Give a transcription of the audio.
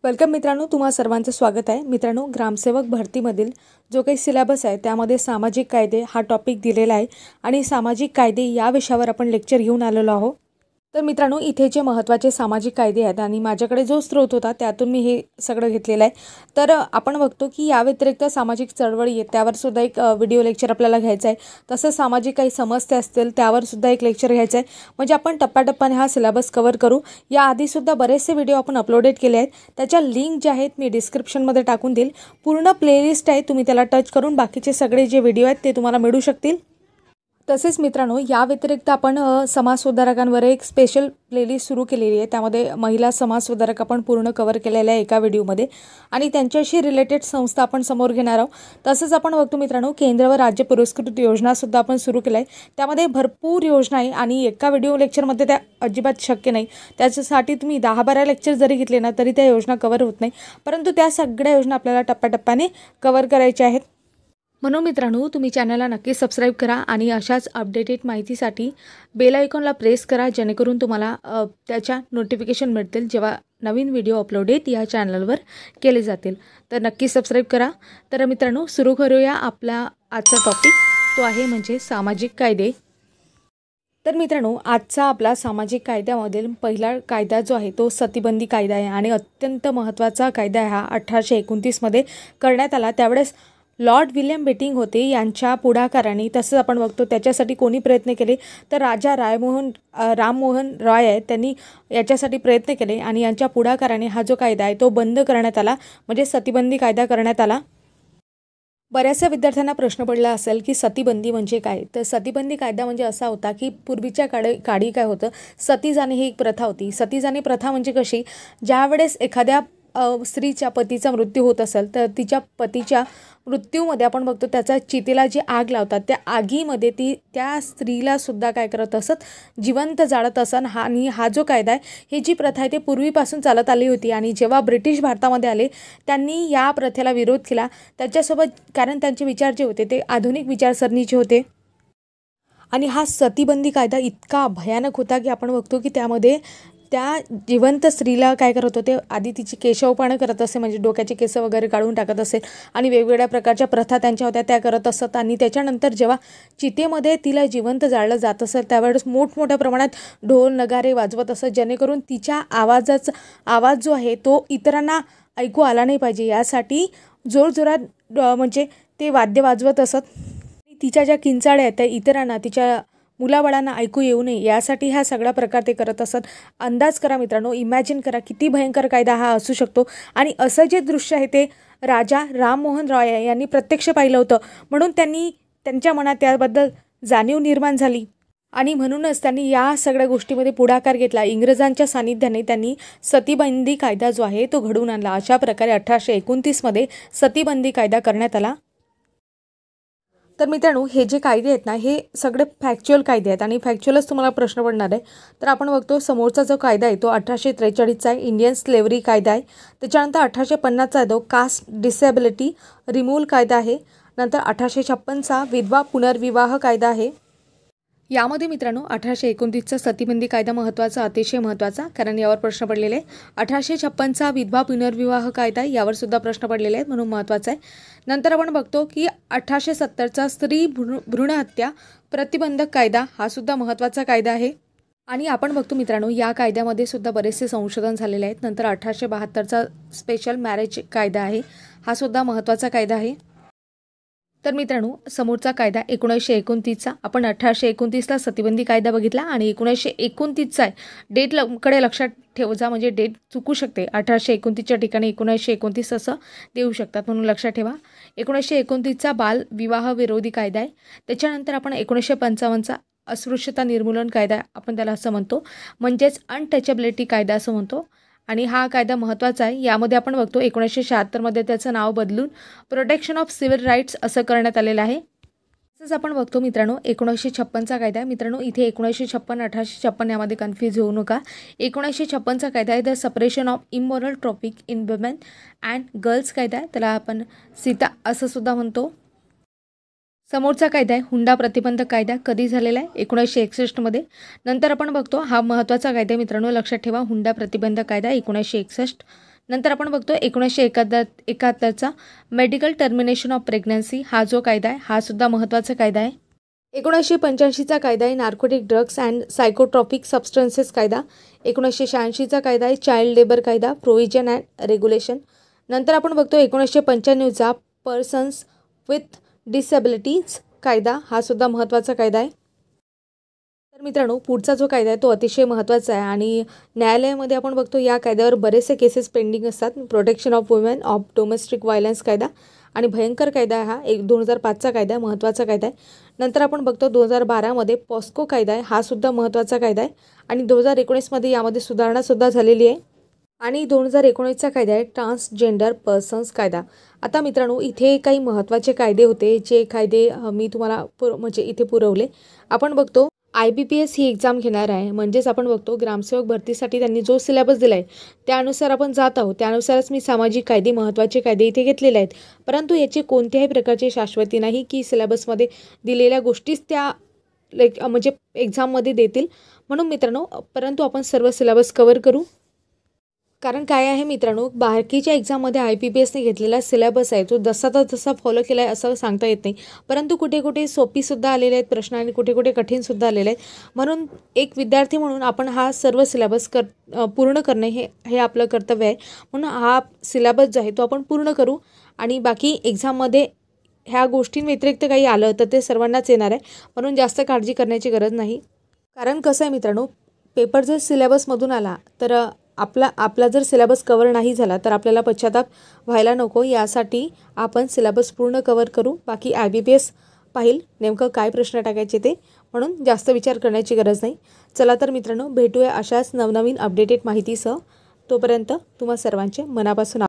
Welcome मित्रांनो, तुम्हा सर्वांचं स्वागत आहे। मित्रांनो, ग्रामसेवक भरतीमधील जो काही सिलेबस आहे त्यामध्ये सामाजिक कायदे हा टॉपिक दिलेला आहे आणि सामाजिक कायदे या विषयावर आपण लेक्चर घेऊन आलेलो आहोत। तर मित्रांनो, इथे जे महत्त्वाचे सामाजिक कायदे आहेत आणि माझ्याकडे जो स्रोत होता त्यातून मी हे सगळं घेतलेलं आहे। तर आपण बघतो की या व्यतिरिक्त सामाजिक चळवळी आहे त्यावर सुद्धा एक व्हिडिओ लेक्चर आपल्याला घ्यायचा आहे। तसंच सामाजिक काही समस्या असतील त्यावर सुद्धा एक लेक्चर घ्यायचं आहे। म्हणजे आपण टप्प्याटप्प्याने हा सिलेबस कव्हर करू। या आधी सुद्धा बरेचसे व्हिडिओ आपण अपलोडेड केले आहेत, त्याच्या लिंक जे आहेत मी डिस्क्रिप्शनमध्ये टाकून देईल। पूर्ण प्लेलिस्ट आहे, तुम्ही त्याला टच करून बाकीचे सगळे जे व्हिडिओ आहेत ते तुम्हाला मिळू शकतील। तसेच मित्रांनो, या व्यतिरिक्त आपण समाज सुधारकांवर एक स्पेशल प्लेलिस्ट सुरू केलेली आहे। त्यामध्ये महिला समाज सुधारक आपण पूर्ण कव्हर केलेला आहे एका व्हिडिओमध्ये आणि त्यांच्याशी रिलेटेड संस्था आपण समोर घेणार आहोत। तसंच आपण बघतो मित्रांनो, केंद्र व राज्य पुरस्कृत योजना सुद्धा आपण सुरू केल्या आहे। त्यामध्ये भरपूर योजना आहे आणि एका व्हिडिओ लेक्चरमध्ये त्या अजिबात शक्य नाही। त्याच्यासाठी तुम्ही 10-12 लेक्चर जरी घेतले ना तरी त्या योजना कव्हर होत नाही, परंतु त्या सगळ्या योजना आपल्याला टप्प्याटप्प्याने कव्हर करायच्या आहेत। म्हणून मित्रांनो, तुम्ही चॅनलला नक्की सबस्क्राईब करा आणि अशाच अपडेटेड माहितीसाठी बेल आयकॉनला प्रेस करा, जेणेकरून तुम्हाला त्याच्या नोटिफिकेशन मिळतील जेव्हा नवीन व्हिडिओ अपलोडेड या चॅनलवर केले जातील। तर नक्की सबस्क्राईब करा। तर मित्रांनो, सुरू करूया आपला आजचा टॉपिक, तो आहे म्हणजे सामाजिक कायदे। तर मित्रांनो, आजचा आपला सामाजिक कायद्यामधील पहिला कायदा जो आहे तो सतीबंदी कायदा आहे आणि अत्यंत महत्त्वाचा कायदा आहे हा 1829 मध्ये करण्यात आला। त्यावेळेस लॉर्ड विल्यम बेटिंग होते यांच्या पुढाकाराने। तसंच आपण बघतो त्याच्यासाठी कोणी प्रयत्न केले तर राजा राममोहन रॉय आहे, त्यांनी याच्यासाठी प्रयत्न केले आणि यांच्या पुढाकाराने हा जो कायदा आहे तो बंद करण्यात आला, म्हणजे सतीबंदी कायदा करण्यात आला। बऱ्याचशा विद्यार्थ्यांना प्रश्न पडला असेल की सतीबंदी म्हणजे काय। तर सतीबंदी कायदा म्हणजे असा होता की पूर्वीच्या काळी काय होतं, सती जाणे ही एक प्रथा होती। सती जाणे प्रथा म्हणजे कशी, ज्यावेळेस एखाद्या स्त्रीच्या पतीचा मृत्यू होत असेल तर तिच्या पतीच्या मृत्यूमध्ये आपण बघतो त्याचा चितेला जी आग लावतात त्या आगीमध्ये ती त्या स्त्रीला सुद्धा काय करत असत, जिवंत जाळत असत। आणि हा जो कायदा आहे, ही जी प्रथा आहे ते पूर्वीपासून चालत आली होती आणि जेव्हा ब्रिटिश भारतामध्ये आले त्यांनी या प्रथेला विरोध केला त्याच्यासोबत, कारण त्यांचे विचार जे होते ते आधुनिक विचारसरणीचे होते। आणि हा सतीबंदी कायदा इतका भयानक होता की आपण बघतो की त्यामध्ये त्या जिवंत स्त्रीला काय करत होते, आधी तिची केशवपानं करत असे, म्हणजे डोक्याचे केस वगैरे काढून टाकत असेल आणि वेगवेगळ्या प्रकारच्या प्रथा त्यांच्या होत्या त्या करत असत। आणि त्याच्यानंतर जेव्हा चितेमध्ये तिला जिवंत जाळलं जात असेल त्यावेळेस मोठमोठ्या प्रमाणात ढोल नगारे वाजवत असत, जेणेकरून तिच्या आवाज जो आहे तो इतरांना ऐकू आला नाही पाहिजे यासाठी जोरजोरात म्हणजे ते वाद्य वाजवत असत। तिच्या ज्या किंचाळ्या आहेत त्या इतरांना, तिच्या मुलाबाळांना ऐकू येऊ नये यासाठी हा सगळा प्रकार ते करत असत। अंदाज करा मित्रांनो, इमॅजिन करा किती भयंकर कायदा हा असू शकतो। आणि असं जे दृश्य आहे ते राजा राममोहन रॉय यांनी प्रत्यक्ष पाहिलं होतं, म्हणून त्यांच्या मनात त्याबद्दल जाणीव निर्माण झाली आणि म्हणूनच त्यांनी या सगळ्या गोष्टीमध्ये पुढाकार घेतला। इंग्रजांच्या सानिध्याने त्यांनी सतीबंदी कायदा जो आहे तो घडवून आणला। अशा प्रकारे 1829 मध्ये सतीबंदी कायदा करण्यात आला। तर मित्रांनो, हे जे कायदे आहेत ना हे सगळे फॅक्च्युअल कायदे आहेत आणि फॅक्च्युअलच तुम्हाला प्रश्न पडणार आहे। तर आपण बघतो समोरचा जो कायदा आहे तो 1843चा आहे, इंडियन स्लेव्हरी कायदा आहे। त्याच्यानंतर 1850चा आहे तो कास्ट डिसेबिलिटी रिमूव्हल कायदा आहे। नंतर 1856चा विधवा पुनर्विवाह कायदा आहे। यामध्ये मित्रांनो 1829चा सतीबंदी कायदा महत्त्वाचा, अतिशय महत्त्वाचा, कारण यावर प्रश्न पडलेले आहे। 1856चा विधवा पुनर्विवाह कायदा यावर सुद्धा प्रश्न पडलेले आहेत, म्हणून महत्त्वाचा आहे। नंतर आपण बघतो की 1870चा स्त्री भ्रूण हत्या प्रतिबंधक कायदा हा सुद्धा महत्त्वाचा कायदा आहे। आणि आपण बघतो मित्रांनो, या कायद्यामध्ये सुद्धा बरेचसे संशोधन झालेले आहेत। नंतर 1872चा स्पेशल मॅरेज कायदा आहे, हा सुद्धा महत्त्वाचा कायदा आहे। तर मित्रांनो, समोरचा कायदा 1929चा, आपण 1829ला सतीबंदी कायदा बघितला आणि 1929चा आहे। डेट कडे लक्षात ठेवा, म्हणजे डेट चुकू शकते, 1829च्या ठिकाणी 1929 असं देऊ शकतात, म्हणून लक्षात ठेवा। 1929चा बाल विवाह विरोधी कायदा आहे। त्याच्यानंतर आपण 1955चा अस्पृश्यता निर्मूलन कायदा, आपण त्याला असं म्हणतो, म्हणजेच अनटचेबिलिटी कायदा असं म्हणतो आणि हा कायदा महत्त्वाचा आहे। यामध्ये आपण बघतो 1976 मध्ये त्याचं नाव बदलून प्रोटेक्शन ऑफ सिव्हिल राईट्स असं करण्यात आलेलं आहे। तसंच आपण बघतो मित्रांनो 1956चा कायदा आहे। मित्रांनो, इथे 1956 1856 यामध्ये कन्फ्यूज होऊ नका। 1956चा कायदा आहे the separation of immoral traffic in women and girls कायदा आहे, त्याला आपण सीता असं सुद्धा म्हणतो। समोरचा कायदा आहे हुंडा प्रतिबंधक कायदा, कधी झालेला आहे 1961 मध्ये। नंतर आपण बघतो हा महत्त्वाचा कायदा मित्रांनो, लक्षात ठेवा, हुंडा प्रतिबंधक कायदा 1961। नंतर आपण बघतो 1971चा मेडिकल टर्मिनेशन ऑफ प्रेग्नन्सी हा जो कायदा आहे हा सुद्धा महत्त्वाचा कायदा आहे. 1985चा कायदा आहे नार्कोटिक ड्रग्स अँड सायकोट्रॉपिक सबस्टन्सेस कायदा. 1986चा कायदा आहे चाइल्ड लेबर कायदा प्रोव्हिजन अँड रेग्युलेशन. नंतर आपण बघतो 1995चा पर्सन्स विथ डिसेबिलिटीज कायदा हा सुद्धा महत्त्वाचा कायदा आहे. तर मित्रांनो पुढचा जो कायदा आहे तो अतिशय महत्त्वाचा आहे आणि न्यायालयामध्ये आपण बघतो या कायद्यावर बरेचसे केसेस पेंडिंग असतात. Protection of women of domestic violence कायदा आणि भयंकर कायदा हा 2005चा कायदा आहे, महत्त्वाचा कायदा आहे. नंतर आपण बघतो 2012मध्ये पॉस्को कायदा आहे हा सुद्धा महत्त्वाचा कायदा आहे आणि 2019मध्ये यामध्ये सुधारणासुद्धा झालेली आहे. आणि 2019चा कायदा आहे ट्रान्सजेंडर पर्सन्स कायदा. आता मित्रांनो इथे काही महत्त्वाचे कायदे होते जे कायदे मी तुम्हाला म्हणजे इथे पुरवले. आपण बघतो IBPS ही एक्झाम घेणार आहे म्हणजेच आपण बघतो ग्रामसेवक भरतीसाठी त्यांनी जो सिलेबस दिला आहे त्यानुसार आपण जात आहोत. त्यानुसारच मी सामाजिक कायदे महत्त्वाचे कायदे इथे घेतलेले आहेत. परंतु याची कोणत्याही प्रकारची शाश्वती नाही की सिलेबसमध्ये दिलेल्या गोष्टीच त्या म्हणजे एक्झाममध्ये देतील. म्हणून मित्रांनो परंतु आपण सर्व सिलेबस कवर करू. कारण काय आहे मित्रांनो बाकीच्या एक्झाममध्ये IBPSने घेतलेला सिलेबस आहे तो जसा फॉलो केला आहे असं सांगता येत नाही. परंतु कुठे कुठे सोपीसुद्धा आलेले आहेत प्रश्न आणि कुठे कुठे कठीणसुद्धा आलेले आहेत. म्हणून एक विद्यार्थी म्हणून आपण हा सर्व सिलेबस पूर्ण करणे हे आपलं कर्तव्य आहे. म्हणून हा सिलेबस जो आहे तो आपण पूर्ण करू आणि बाकी एक्झाममध्ये ह्या गोष्टींव्यतिरिक्त काही आलं तर ते सर्वांनाच येणार आहे. म्हणून जास्त काळजी करण्याची गरज नाही. कारण कसं आहे मित्रांनो पेपर जर सिलेबसमधून आला तर आपला जर सिलेबस कवर नाही झाला तर आपल्याला पश्चाताप व्हायला नको. यासाठी आपण सिलेबस पूर्ण कवर करू. बाकी IBPS पाहिल नेमकं काय प्रश्न टाकायचे ते. म्हणून जास्त विचार करण्याची गरज नाही. चला तर मित्रांनो भेटूया अशाच नवनवीन अपडेटेड माहितीसह. तोपर्यंत तुम्हा सर्वांचे मनापासून